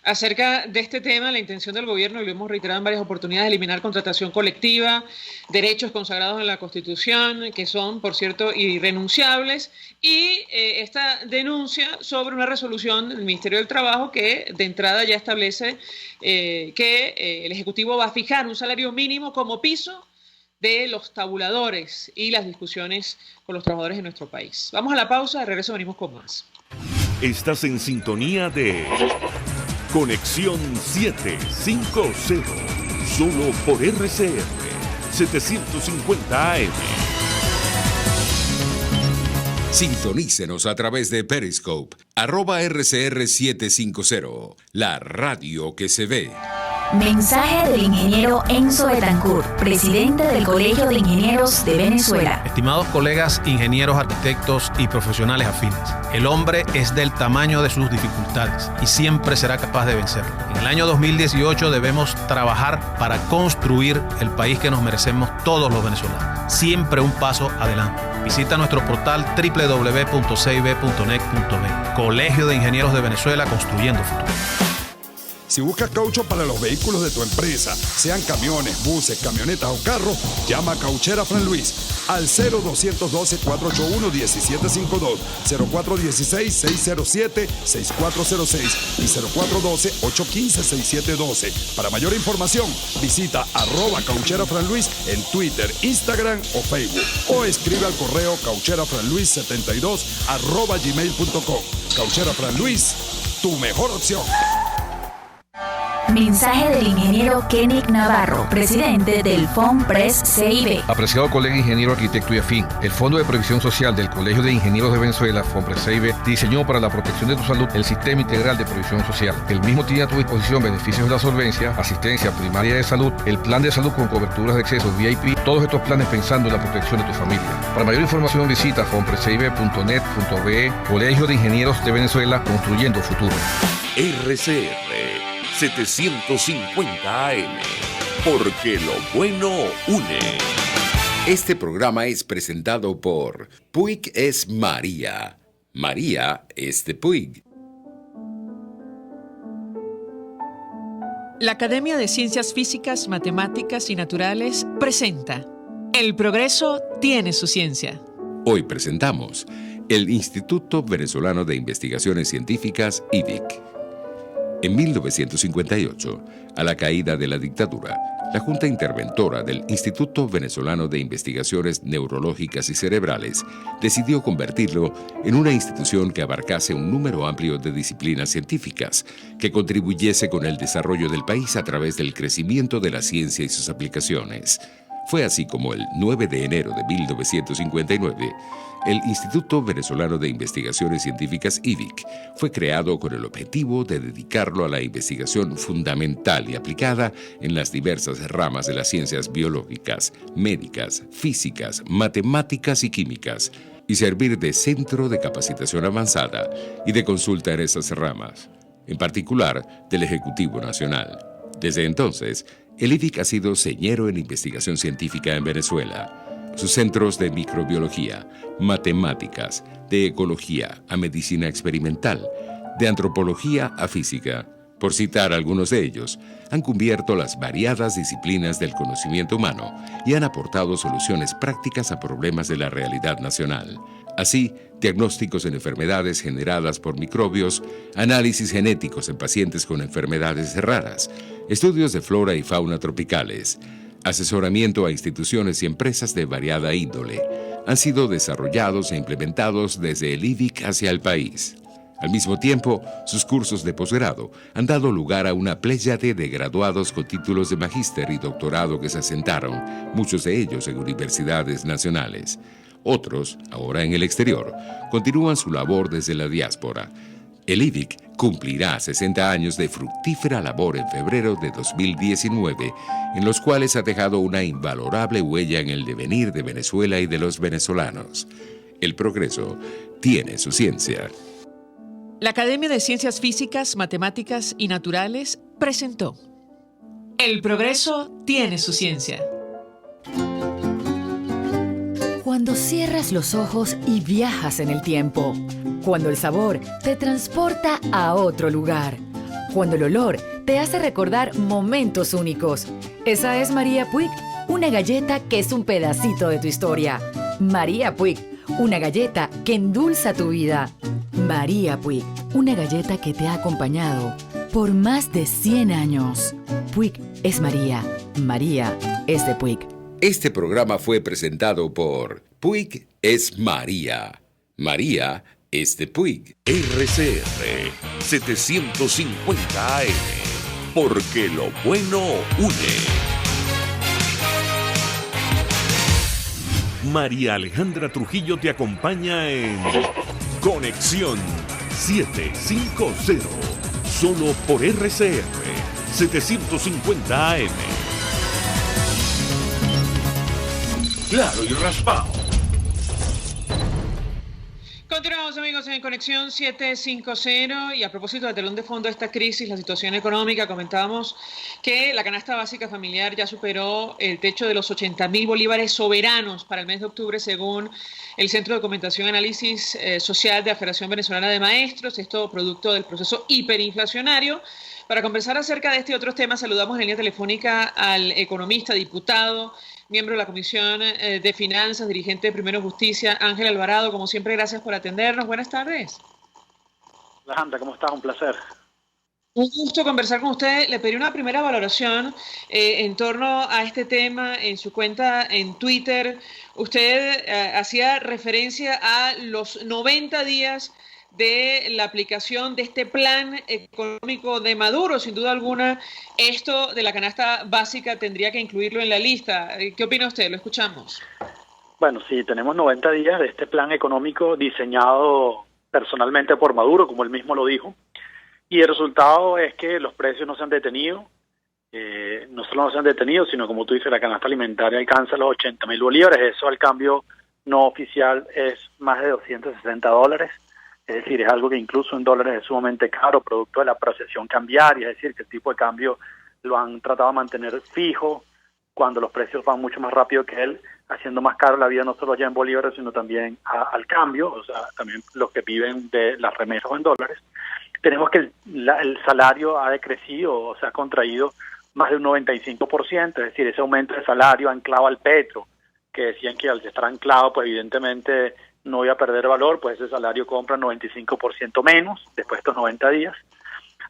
acerca de este tema. La intención del gobierno, y lo hemos reiterado en varias oportunidades, eliminar contratación colectiva, derechos consagrados en la Constitución, que son, por cierto, irrenunciables, y esta denuncia sobre una resolución del Ministerio del Trabajo que de entrada ya establece que el Ejecutivo va a fijar un salario mínimo como piso de los tabuladores y las discusiones con los trabajadores en nuestro país. Vamos a la pausa, de regreso venimos con más. Estás en sintonía de Conexión 750, solo por RCR 750 AM. Sintonícenos a través de Periscope, @RCR750, la radio que se ve. Mensaje del ingeniero Enzo Betancourt, presidente del Colegio de Ingenieros de Venezuela. Estimados colegas, ingenieros, arquitectos y profesionales afines, el hombre es del tamaño de sus dificultades y siempre será capaz de vencerlo. En el año 2018 debemos trabajar para construir el país que nos merecemos todos los venezolanos. Siempre un paso adelante. Visita nuestro portal www.cib.net.be. Colegio de Ingenieros de Venezuela, construyendo futuro. Si buscas caucho para los vehículos de tu empresa, sean camiones, buses, camionetas o carros, llama a Cauchera Fran Luis al 0212-481-1752, 0416-607-6406 y 0412-815-6712. Para mayor información, visita @Cauchera Fran Luis en Twitter, Instagram o Facebook o escribe al correo caucherafranluis72@gmail.com. Cauchera Fran Luis, tu mejor opción. Mensaje del ingeniero Kenick Navarro, presidente del FONPRES CIB. Apreciado colega ingeniero, arquitecto y afín, el Fondo de Previsión Social del Colegio de Ingenieros de Venezuela, FONPRES CIB, diseñó para la protección de tu salud el Sistema Integral de Previsión Social. El mismo tiene a tu disposición beneficios de la solvencia, asistencia primaria de salud, el plan de salud con coberturas de acceso VIP, todos estos planes pensando en la protección de tu familia. Para mayor información visita fonprescib.net.be, Colegio de Ingenieros de Venezuela, construyendo futuro. RCR 750 AM, porque lo bueno une. Este programa es presentado por Puig es María. María es de Puig. La Academia de Ciencias Físicas, Matemáticas y Naturales presenta El progreso tiene su ciencia. Hoy presentamos el Instituto Venezolano de Investigaciones Científicas, IVIC. En 1958, a la caída de la dictadura, la Junta Interventora del Instituto Venezolano de Investigaciones Neurológicas y Cerebrales decidió convertirlo en una institución que abarcase un número amplio de disciplinas científicas, que contribuyese con el desarrollo del país a través del crecimiento de la ciencia y sus aplicaciones. Fue así como el 9 de enero de 1959, el Instituto Venezolano de Investigaciones Científicas, IVIC, fue creado con el objetivo de dedicarlo a la investigación fundamental y aplicada en las diversas ramas de las ciencias biológicas, médicas, físicas, matemáticas y químicas, y servir de centro de capacitación avanzada y de consulta en esas ramas, en particular del Ejecutivo Nacional. Desde entonces, el IVIC ha sido señero en investigación científica en Venezuela. Sus centros de microbiología, matemáticas, de ecología a medicina experimental, de antropología a física, por citar algunos de ellos, han cubierto las variadas disciplinas del conocimiento humano y han aportado soluciones prácticas a problemas de la realidad nacional. Así, diagnósticos en enfermedades generadas por microbios, análisis genéticos en pacientes con enfermedades raras, estudios de flora y fauna tropicales, asesoramiento a instituciones y empresas de variada índole, han sido desarrollados e implementados desde el IVIC hacia el país. Al mismo tiempo, sus cursos de posgrado han dado lugar a una pléyade de graduados con títulos de magíster y doctorado que se asentaron, muchos de ellos en universidades nacionales. Otros, ahora en el exterior, continúan su labor desde la diáspora. El IVIC cumplirá 60 años de fructífera labor en febrero de 2019, en los cuales ha dejado una invalorable huella en el devenir de Venezuela y de los venezolanos. El progreso tiene su ciencia. La Academia de Ciencias Físicas, Matemáticas y Naturales presentó El progreso tiene su ciencia. Cuando cierras los ojos y viajas en el tiempo. Cuando el sabor te transporta a otro lugar. Cuando el olor te hace recordar momentos únicos. Esa es María Puig, una galleta que es un pedacito de tu historia. María Puig, una galleta que endulza tu vida. María Puig, una galleta que te ha acompañado por más de 100 años. Puig es María. María es de Puig. Este programa fue presentado por Puig es María. María es de Puig. RCR 750 AM, porque lo bueno une. María Alejandra Trujillo te acompaña en Conexión 750, solo por RCR 750 AM. Claro y raspado. Continuamos, amigos, en Conexión 750 y a propósito del telón de fondo de esta crisis, la situación económica, comentábamos que la canasta básica familiar ya superó el techo de los 80.000 bolívares soberanos para el mes de octubre, según el Centro de Documentación y Análisis Social de la Federación Venezolana de Maestros, esto producto del proceso hiperinflacionario. Para conversar acerca de este y otros temas, saludamos en línea telefónica al economista, diputado, miembro de la Comisión de Finanzas, dirigente de Primero Justicia, Ángel Alvarado. Como siempre, gracias por atendernos. Buenas tardes. Alejandra, ¿cómo estás? Un placer. Un gusto conversar con usted. Le pedí una primera valoración en torno a este tema. En su cuenta en Twitter, usted hacía referencia a los 90 días de la aplicación de este plan económico de Maduro. Sin duda alguna, esto de la canasta básica tendría que incluirlo en la lista. ¿Qué opina usted? Lo escuchamos. Bueno, sí, tenemos 90 días de este plan económico diseñado personalmente por Maduro, como él mismo lo dijo, y el resultado es que los precios no se han detenido, no solo no se han detenido, sino como tú dices, la canasta alimentaria alcanza los 80.000 bolívares, eso al cambio no oficial es más de $260, es decir, es algo que incluso en dólares es sumamente caro, producto de la apreciación cambiaria, es decir, que el tipo de cambio lo han tratado de mantener fijo cuando los precios van mucho más rápido que él, haciendo más caro la vida no solo ya en bolívares, sino también al cambio, o sea, también los que viven de las remesas en dólares. Tenemos que el salario ha decrecido, o sea, ha contraído más de un 95%, es decir, ese aumento de salario anclado al petro, que decían que al estar anclado, pues evidentemente no iba a perder valor, pues ese salario compra 95% menos después de estos 90 días.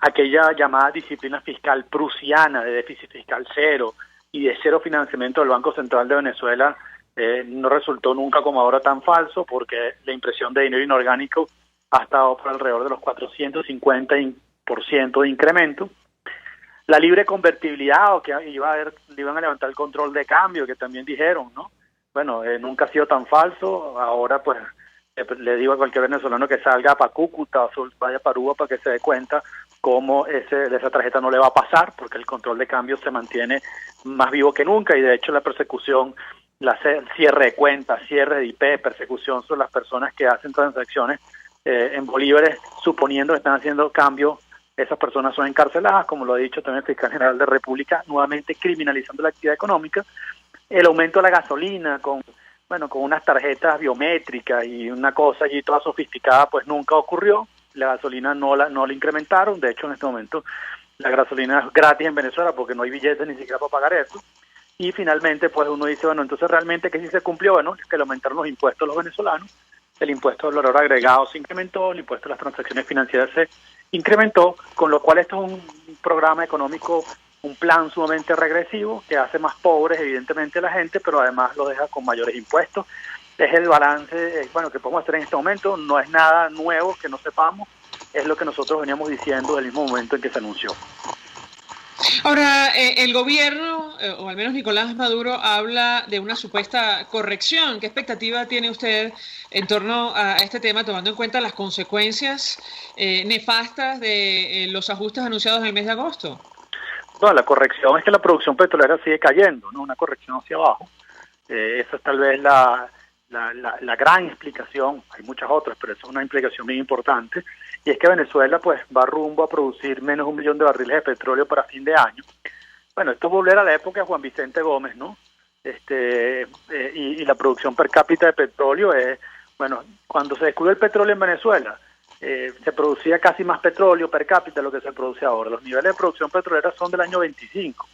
Aquella llamada disciplina fiscal prusiana de déficit fiscal cero y de cero financiamiento del Banco Central de Venezuela no resultó nunca como ahora tan falso, porque la impresión de dinero inorgánico ha estado por alrededor de los 450% de incremento. La libre convertibilidad, o que le iban a levantar el control de cambio, que también dijeron, ¿no? Bueno, nunca ha sido tan falso. Ahora, pues, le digo a cualquier venezolano que salga para Cúcuta o vaya para Aruba para que se dé cuenta cómo esa tarjeta no le va a pasar, porque el control de cambio se mantiene más vivo que nunca, y de hecho la persecución, cierre de cuentas, cierre de IP, persecución sobre las personas que hacen transacciones en bolívares, suponiendo que están haciendo cambio, esas personas son encarceladas, como lo ha dicho también el fiscal general de la República, nuevamente criminalizando la actividad económica. El aumento de la gasolina con unas tarjetas biométricas y una cosa allí toda sofisticada, pues nunca ocurrió. La gasolina no la incrementaron. De hecho, en este momento la gasolina es gratis en Venezuela porque no hay billetes ni siquiera para pagar eso. Y finalmente, pues uno dice, bueno, entonces realmente que sí se cumplió, bueno, es que le aumentaron los impuestos a los venezolanos, el impuesto al valor agregado se incrementó, el impuesto a las transacciones financieras se incrementó, con lo cual esto es un programa económico, un plan sumamente regresivo que hace más pobres evidentemente a la gente, pero además lo deja con mayores impuestos. Es el balance que podemos hacer en este momento, no es nada nuevo que no sepamos, es lo que nosotros veníamos diciendo desde el mismo momento en que se anunció. Ahora, el gobierno, o al menos Nicolás Maduro, habla de una supuesta corrección. ¿Qué expectativa tiene usted en torno a este tema, tomando en cuenta las consecuencias nefastas de los ajustes anunciados en el mes de agosto? No, la corrección es que la producción petrolera sigue cayendo, ¿no? Una corrección hacia abajo. Esa es tal vez la gran explicación. Hay muchas otras, pero esa es una implicación bien importante. Y es que Venezuela pues va rumbo a producir menos de 1 millón de barriles de petróleo para fin de año. Bueno, esto es volver a la época de Juan Vicente Gómez, ¿no? Y la producción per cápita de petróleo es, cuando se descubrió el petróleo en Venezuela, se producía casi más petróleo per cápita de lo que se produce ahora. Los niveles de producción petrolera son del año 25.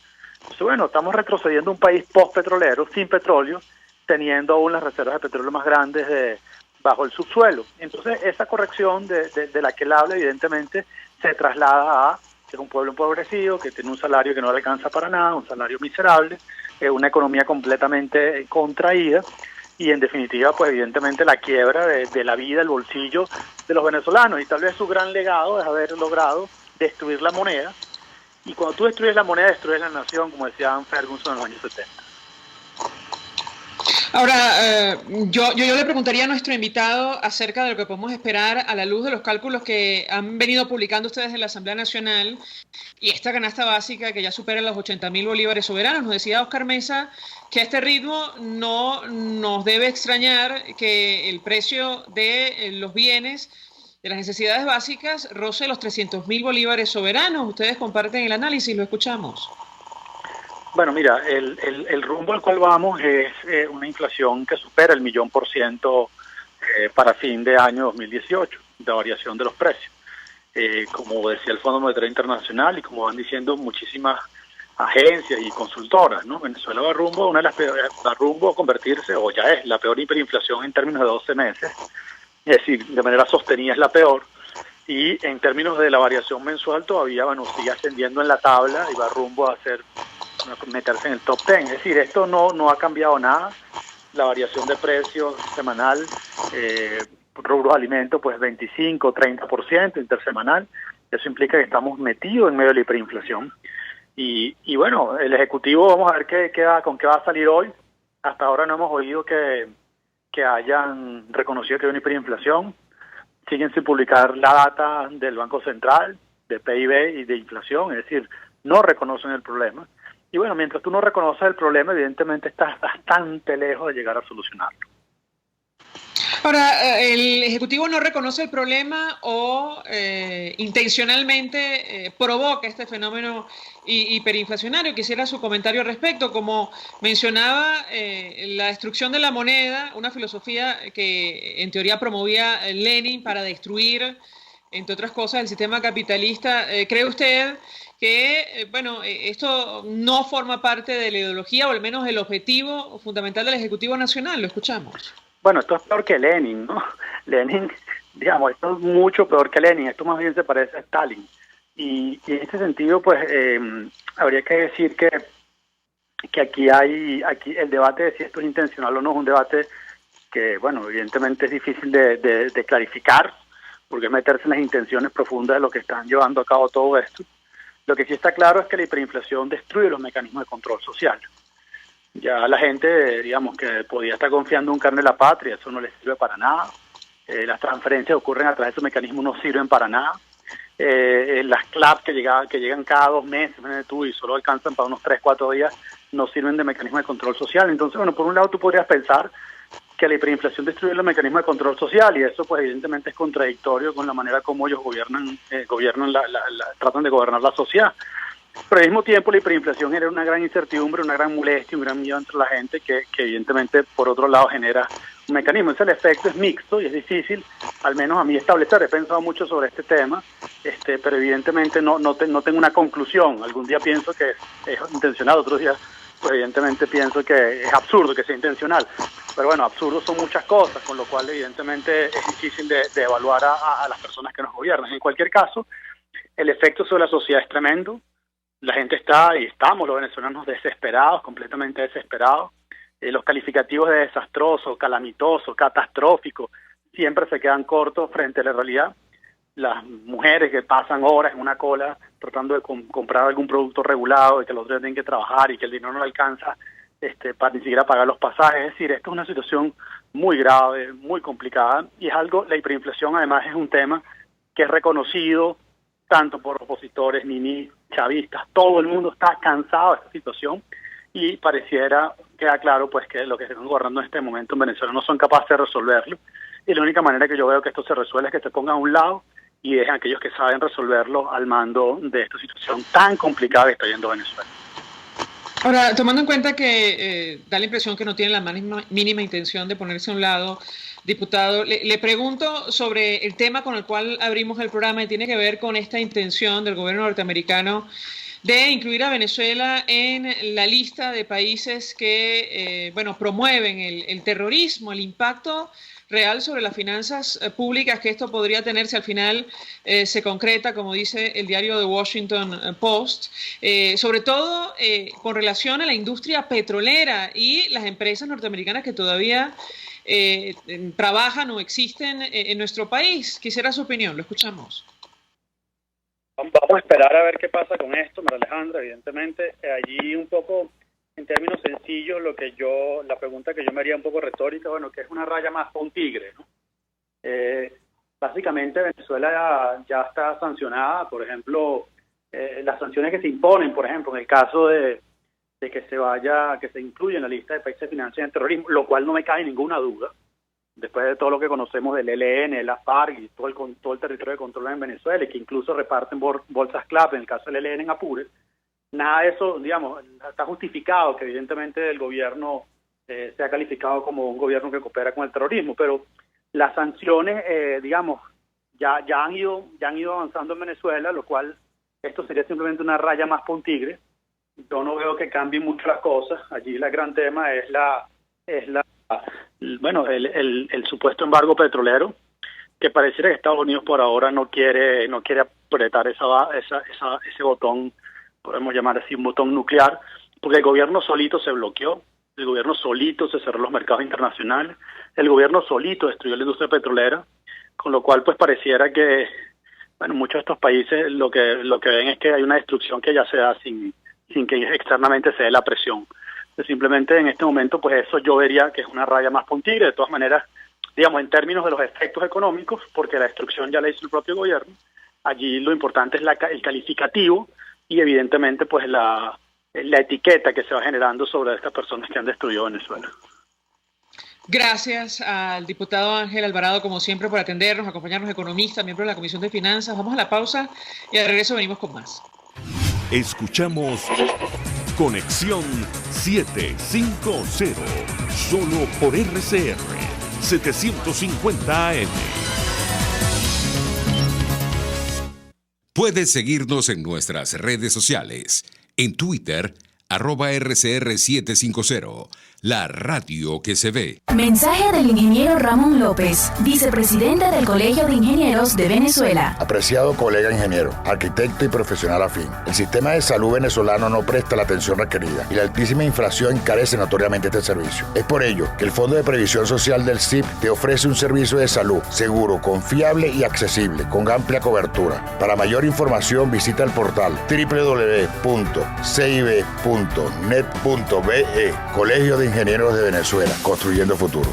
Entonces, estamos retrocediendo a un país post-petrolero, sin petróleo, teniendo aún las reservas de petróleo más grandes bajo el subsuelo. Entonces, esa corrección de la que él habla, evidentemente, se traslada a ser un pueblo empobrecido, que tiene un salario que no le alcanza para nada, un salario miserable, una economía completamente contraída, y en definitiva, pues evidentemente la quiebra de la vida, el bolsillo de los venezolanos, y tal vez su gran legado es haber logrado destruir la moneda Y cuando tú destruyes la moneda, destruyes la nación, como decía Anne Ferguson en los años 70. Ahora, yo le preguntaría a nuestro invitado acerca de lo que podemos esperar a la luz de los cálculos que han venido publicando ustedes en la Asamblea Nacional y esta canasta básica que ya supera los 80.000 bolívares soberanos. Nos decía Oscar Mesa que a este ritmo no nos debe extrañar que el precio de los bienes, de las necesidades básicas, roce los 300.000 bolívares soberanos. Ustedes comparten el análisis, lo escuchamos. Bueno, mira, el rumbo al cual vamos es una inflación que supera el 1.000.000% para fin de año 2018, de variación de los precios. Como decía el Fondo Monetario Internacional y como van diciendo muchísimas agencias y consultoras, ¿no? Venezuela va rumbo a convertirse, o ya es la peor hiperinflación en términos de 12 meses, es decir, de manera sostenida es la peor. Y en términos de la variación mensual todavía, bueno, sigue ascendiendo en la tabla y va rumbo a meterse en el top 10. Es decir, esto no ha cambiado nada. La variación de precios semanal, rubros alimentos, pues 25-30% intersemanal. Eso implica que estamos metidos en medio de la hiperinflación. Y bueno, el Ejecutivo, vamos a ver con qué va a salir hoy. Hasta ahora no hemos oído que hayan reconocido que hay una hiperinflación. Siguen sin publicar la data del Banco Central, de PIB y de inflación, es decir, no reconocen el problema. Y bueno, mientras tú no reconoces el problema, evidentemente estás bastante lejos de llegar a solucionarlo. Ahora, ¿el Ejecutivo no reconoce el problema o intencionalmente provoca este fenómeno hiperinflacionario? Quisiera su comentario al respecto. Como mencionaba, la destrucción de la moneda, una filosofía que en teoría promovía Lenin para destruir, entre otras cosas, el sistema capitalista. ¿Cree usted que esto no forma parte de la ideología o al menos el objetivo fundamental del Ejecutivo Nacional? Lo escuchamos. Bueno, esto es peor que Lenin, ¿no? Lenin, digamos, esto es mucho peor que Lenin. Esto más bien se parece a Stalin. Y en este sentido, pues, habría que decir que aquí el debate de si esto es intencional o no es un debate que, bueno, evidentemente es difícil de clarificar, porque es meterse en las intenciones profundas de lo que están llevando a cabo todo esto. Lo que sí está claro es que la hiperinflación destruye los mecanismos de control social. Ya la gente, digamos, que podía estar confiando en un carnet de la patria, eso no les sirve para nada. Las transferencias ocurren a través de esos mecanismos, no sirven para nada. Las CLAP que llegan cada 2 meses, y solo alcanzan para unos 3-4 días, no sirven de mecanismo de control social. Entonces, bueno, por un lado tú podrías pensar que la hiperinflación destruye los mecanismos de control social, y eso pues evidentemente es contradictorio con la manera como ellos tratan de gobernar la sociedad. Pero al mismo tiempo la hiperinflación genera una gran incertidumbre, una gran molestia, un gran miedo entre la gente que evidentemente por otro lado genera un mecanismo. Entonces el efecto es mixto y es difícil, al menos a mí establecer. He pensado mucho sobre este tema, pero evidentemente no tengo una conclusión. Algún día pienso que es intencional, otros días pues evidentemente pienso que es absurdo que sea intencional. Pero bueno, absurdos son muchas cosas, con lo cual evidentemente es difícil de evaluar a las personas que nos gobiernan. En cualquier caso, el efecto sobre la sociedad es tremendo. La gente estamos los venezolanos desesperados, completamente desesperados. Los calificativos de desastroso, calamitoso, catastrófico, siempre se quedan cortos frente a la realidad. Las mujeres que pasan horas en una cola tratando de comprar algún producto regulado y que los otros tienen que trabajar y que el dinero no le alcanza para ni siquiera pagar los pasajes. Es decir, esto es una situación muy grave, muy complicada, y es algo, la hiperinflación además es un tema que es reconocido tanto por opositores, chavistas, todo el mundo está cansado de esta situación y queda claro pues que lo que se están gobernando en este momento en Venezuela no son capaces de resolverlo, y la única manera que yo veo que esto se resuelve es que se pongan a un lado y dejen a aquellos que saben resolverlo al mando de esta situación tan complicada que está yendo Venezuela. Ahora, tomando en cuenta que da la impresión que no tiene la mínima intención de ponerse a un lado, diputado, le pregunto sobre el tema con el cual abrimos el programa y tiene que ver con esta intención del gobierno norteamericano de incluir a Venezuela en la lista de países que promueven el terrorismo, el impacto real sobre las finanzas públicas que esto podría tener si al final se concreta, como dice el diario The Washington Post, sobre todo con relación a la industria petrolera y las empresas norteamericanas que todavía trabajan o existen en nuestro país. Quisiera su opinión, lo escuchamos. Vamos vamos a esperar a ver qué pasa con esto, María Alejandra, evidentemente. Allí un poco, en términos sencillos, la pregunta que yo me haría un poco retórica, bueno, que es una raya más para un tigre, ¿no? Básicamente Venezuela ya está sancionada, por ejemplo, las sanciones que se imponen, por ejemplo, en el caso de que se incluya en la lista de países que financian el terrorismo, lo cual no me cabe ninguna duda, después de todo lo que conocemos del ELN, la FARC y todo el territorio de control en Venezuela, y que incluso reparten bolsas clave en el caso del ELN en Apure, nada de eso, digamos, está justificado que evidentemente el gobierno sea calificado como un gobierno que coopera con el terrorismo, pero las sanciones, digamos, ya han ido avanzando en Venezuela, lo cual esto sería simplemente una raya más para un tigre. Yo no veo que cambien mucho las cosas. Allí el gran tema es el supuesto embargo petrolero, que pareciera que Estados Unidos por ahora no quiere apretar ese botón, podemos llamar así un botón nuclear, porque el gobierno solito se bloqueó, el gobierno solito se cerró los mercados internacionales, el gobierno solito destruyó la industria petrolera, con lo cual pues pareciera que muchos de estos países lo que ven es que hay una destrucción que ya se da sin que externamente se dé la presión. Simplemente en este momento pues eso yo vería que es una raya más para un tigre. De todas maneras, digamos, en términos de los efectos económicos, porque la destrucción ya la hizo el propio gobierno, allí lo importante es el calificativo y evidentemente pues la etiqueta que se va generando sobre estas personas que han destruido Venezuela. Gracias al diputado Ángel Alvarado, como siempre, por atendernos, acompañarnos, economista, miembro de la Comisión de Finanzas. Vamos a la pausa y al regreso venimos con más. Escuchamos Conexión 750, solo por RCR 750 AM. Puedes seguirnos en nuestras redes sociales. En Twitter, @RCR750, la radio que se ve. Mensaje del ingeniero Ramón López, vicepresidente del Colegio de Ingenieros de Venezuela. Apreciado colega ingeniero, arquitecto y profesional afín, el sistema de salud venezolano no presta la atención requerida y la altísima inflación encarece notoriamente este servicio. Es por ello que el Fondo de Previsión Social del CIP te ofrece un servicio de salud seguro, confiable y accesible, con amplia cobertura. Para mayor información visita el portal www.cib.net.be, Colegio de Ingenieros de Venezuela, construyendo futuro.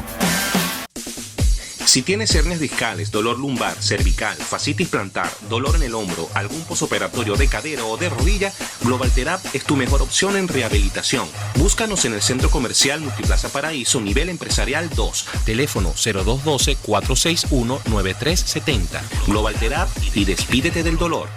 Si tienes hernias discales, dolor lumbar, cervical, fascitis plantar, dolor en el hombro, algún posoperatorio de cadera o de rodilla, Global Therap es tu mejor opción en rehabilitación. Búscanos en el Centro Comercial Multiplaza Paraíso, nivel empresarial 2, teléfono 0212-461-9370. Global Therap y despídete del dolor.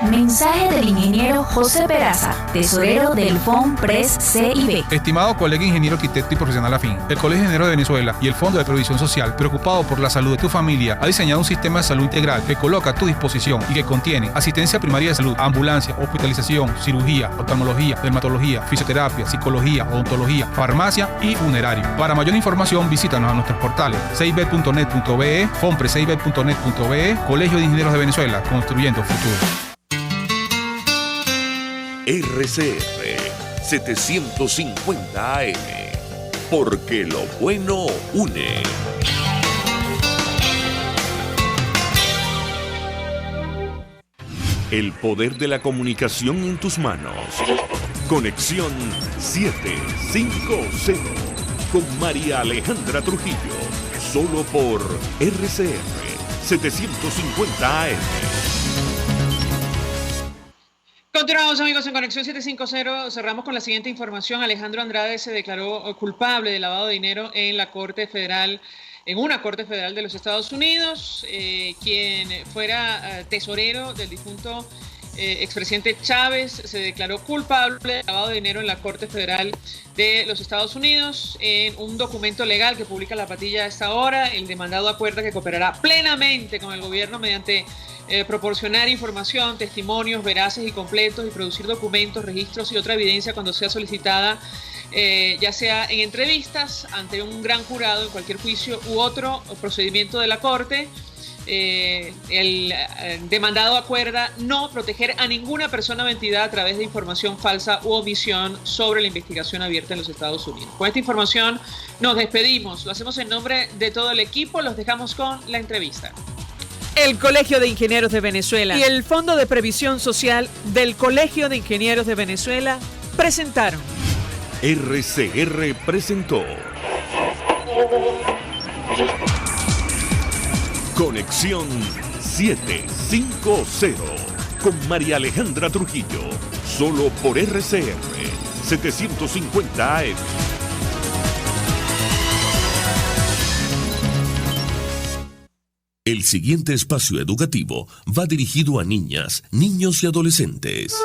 Mensaje del ingeniero José Peraza, tesorero del FONPRES CIB. Estimado colega ingeniero, arquitecto y profesional afín, el Colegio de Ingenieros de Venezuela y el Fondo de Previsión Social, preocupado por la salud de tu familia, ha diseñado un sistema de salud integral que coloca a tu disposición y que contiene asistencia primaria de salud, ambulancia, hospitalización, cirugía, oftalmología, dermatología, fisioterapia, psicología, odontología, farmacia y funerario. Para mayor información, visítanos a nuestros portales cib.net.be, fonprescib.net.be, Colegio de Ingenieros de Venezuela, construyendo futuro. RCR 750 AM, porque lo bueno une. El poder de la comunicación en tus manos. Conexión 750 con María Alejandra Trujillo, solo por RCR 750 AM. Continuamos, amigos, en Conexión 750. Cerramos con la siguiente información. Alejandro Andrade se declaró culpable de lavado de dinero en una corte federal de los Estados Unidos. Quien fuera tesorero del difunto expresidente Chávez se declaró culpable de lavado de dinero en la Corte Federal de los Estados Unidos. En un documento legal que publica La Patilla a esta hora, el demandado acuerda que cooperará plenamente con el gobierno mediante proporcionar información, testimonios veraces y completos y producir documentos, registros y otra evidencia cuando sea solicitada, ya sea en entrevistas ante un gran jurado en cualquier juicio u otro procedimiento de la Corte. El demandado acuerda no proteger a ninguna persona o entidad a través de información falsa u omisión sobre la investigación abierta en los Estados Unidos. Con esta información nos despedimos. Lo hacemos en nombre de todo el equipo. Los dejamos con la entrevista. El Colegio de Ingenieros de Venezuela y el Fondo de Previsión Social del Colegio de Ingenieros de Venezuela presentaron. RCR presentó Conexión 750 con María Alejandra Trujillo, solo por RCR 750 AM. El siguiente espacio educativo va dirigido a niñas, niños y adolescentes.